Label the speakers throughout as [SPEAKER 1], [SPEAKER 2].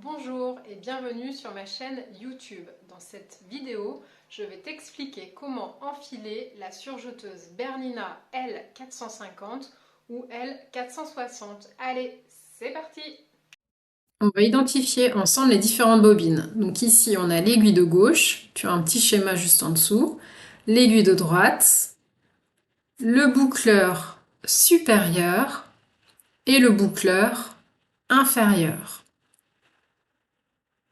[SPEAKER 1] Bonjour et bienvenue sur ma chaîne YouTube. Dans cette vidéo, je vais t'expliquer comment enfiler la surjeteuse Bernina L450 ou L460. Allez, c'est parti! On va identifier ensemble les différentes bobines. Donc ici, on a l'aiguille de gauche, tu as un petit schéma juste en dessous, l'aiguille de droite, le boucleur supérieur et le boucleur inférieur.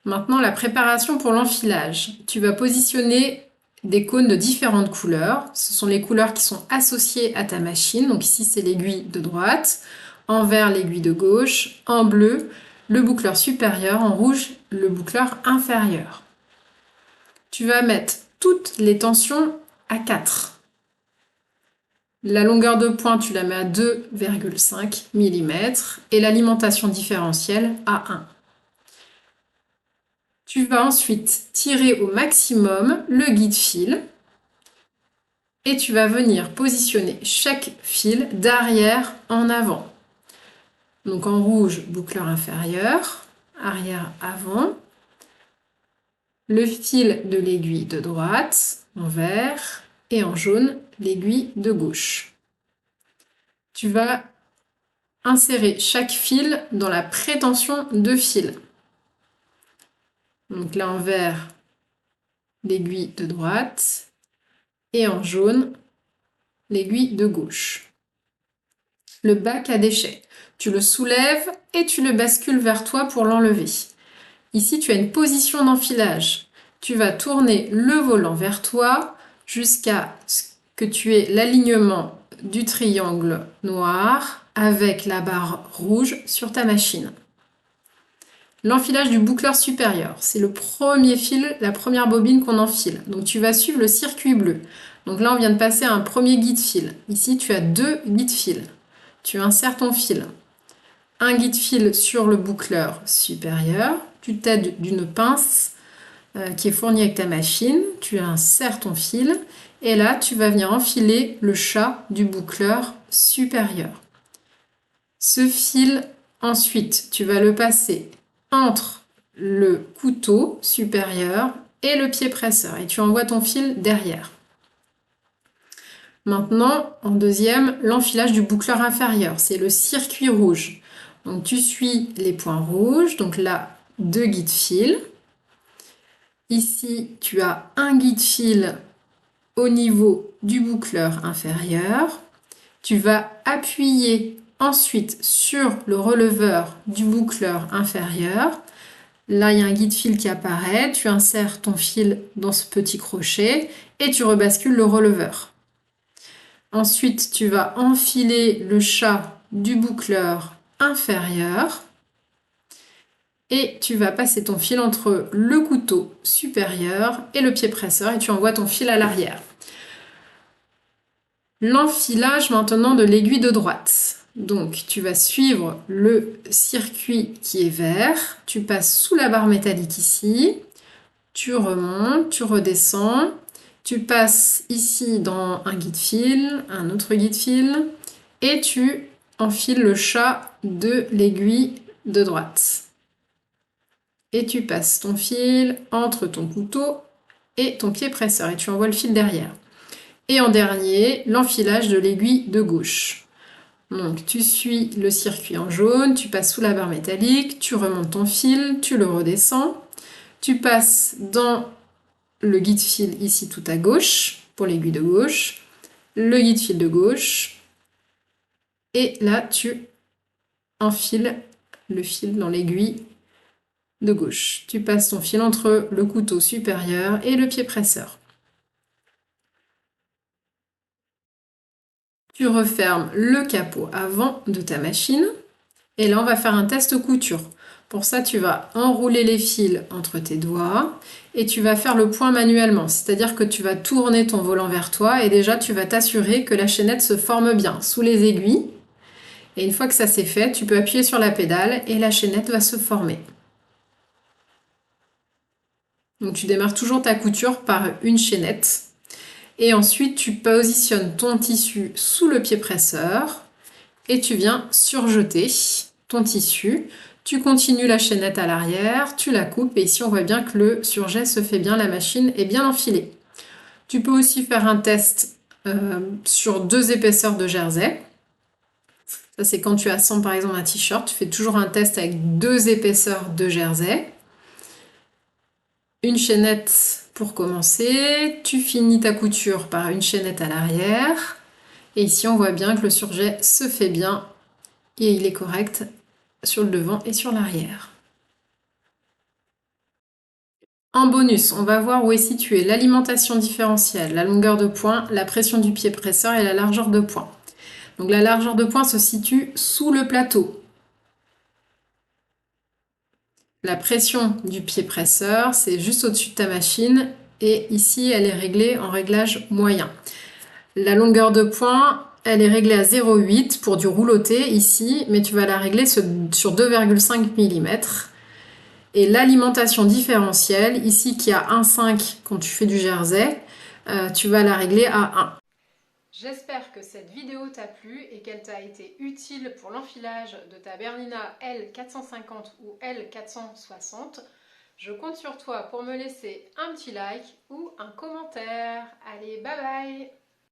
[SPEAKER 1] Maintenant, la préparation pour l'enfilage. Tu vas positionner des cônes de différentes couleurs. Ce sont les couleurs qui sont associées à ta machine. Donc ici, c'est l'aiguille de droite, en vert, l'aiguille de gauche, en bleu, le boucleur supérieur, en rouge, le boucleur inférieur. Tu vas mettre toutes les tensions à 4. La longueur de pointe, tu la mets à 2,5 mm et l'alimentation différentielle à 1. Tu vas ensuite tirer au maximum le guide-fil et tu vas venir positionner chaque fil d'arrière en avant. Donc en rouge, boucleur inférieur, arrière-avant. Le fil de l'aiguille de droite, en vert, et en jaune, l'aiguille de gauche. Tu vas insérer chaque fil dans la prétention de fil. Donc là en vert, l'aiguille de droite et en jaune, l'aiguille de gauche. Le bac à déchets, tu le soulèves et tu le bascules vers toi pour l'enlever. Ici, tu as une position d'enfilage. Tu vas tourner le volant vers toi jusqu'à ce que tu aies l'alignement du triangle noir avec la barre rouge sur ta machine. L'enfilage du boucleur supérieur, c'est le premier fil, la première bobine qu'on enfile. Donc tu vas suivre le circuit bleu. Donc là, on vient de passer à un premier guide-fil. Ici, tu as 2 guide-fils. Tu insères ton fil. Un guide-fil sur le boucleur supérieur. Tu t'aides d'une pince qui est fournie avec ta machine. Tu insères ton fil. Et là, tu vas venir enfiler le chat du boucleur supérieur. Ce fil, ensuite, tu vas le passer entre le couteau supérieur et le pied presseur et tu envoies ton fil derrière. Maintenant, en deuxième, l'enfilage du boucleur inférieur, c'est le circuit rouge. Donc tu suis les points rouges, donc là, 2 guide-fils. Ici, tu as un guide-fil au niveau du boucleur inférieur. Tu vas appuyer ensuite sur le releveur du boucleur inférieur. Là, il y a un guide-fil qui apparaît. Tu insères ton fil dans ce petit crochet et tu rebascules le releveur. Ensuite, tu vas enfiler le chat du boucleur inférieur et tu vas passer ton fil entre le couteau supérieur et le pied presseur et tu envoies ton fil à l'arrière. L'enfilage maintenant de l'aiguille de droite. Donc tu vas suivre le circuit qui est vert, tu passes sous la barre métallique ici, tu remontes, tu redescends, tu passes ici dans un guide-fil, un autre guide-fil, et tu enfiles le chat de l'aiguille de droite. Et tu passes ton fil entre ton couteau et ton pied presseur, et tu envoies le fil derrière. Et en dernier, l'enfilage de l'aiguille de gauche. Donc tu suis le circuit en jaune, tu passes sous la barre métallique, tu remontes ton fil, tu le redescends, tu passes dans le guide-fil ici tout à gauche, pour l'aiguille de gauche, le guide-fil de gauche, et là tu enfiles le fil dans l'aiguille de gauche. Tu passes ton fil entre le couteau supérieur et le pied presseur. Tu refermes le capot avant de ta machine et là on va faire un test couture. Pour ça tu vas enrouler les fils entre tes doigts et tu vas faire le point manuellement, c'est-à-dire que tu vas tourner ton volant vers toi et déjà tu vas t'assurer que la chaînette se forme bien sous les aiguilles. Et une fois que ça c'est fait, tu peux appuyer sur la pédale et la chaînette va se former. Donc tu démarres toujours ta couture par une chaînette. Et ensuite, tu positionnes ton tissu sous le pied presseur et tu viens surjeter ton tissu. Tu continues la chaînette à l'arrière, tu la coupes et ici on voit bien que le surjet se fait bien, la machine est bien enfilée. Tu peux aussi faire un test sur 2 épaisseurs de jersey. Ça c'est quand tu assembles par exemple un t-shirt, tu fais toujours un test avec 2 épaisseurs de jersey. Une chaînette pour commencer, tu finis ta couture par une chaînette à l'arrière. Et ici on voit bien que le surjet se fait bien et il est correct sur le devant et sur l'arrière. En bonus, on va voir où est située l'alimentation différentielle, la longueur de poing, la pression du pied presseur et la largeur de poing. Donc la largeur de poing se situe sous le plateau. La pression du pied presseur, c'est juste au-dessus de ta machine et ici elle est réglée en réglage moyen. La longueur de poing, elle est réglée à 0,8 pour du rouloté ici, mais tu vas la régler sur 2,5 mm. Et l'alimentation différentielle, ici qui a 1,5 quand tu fais du jersey, tu vas la régler à 1. J'espère que cette vidéo t'a plu et qu'elle t'a été utile pour l'enfilage de ta Bernina L450 ou L460. Je compte sur toi pour me laisser un petit like ou un commentaire. Allez, bye bye!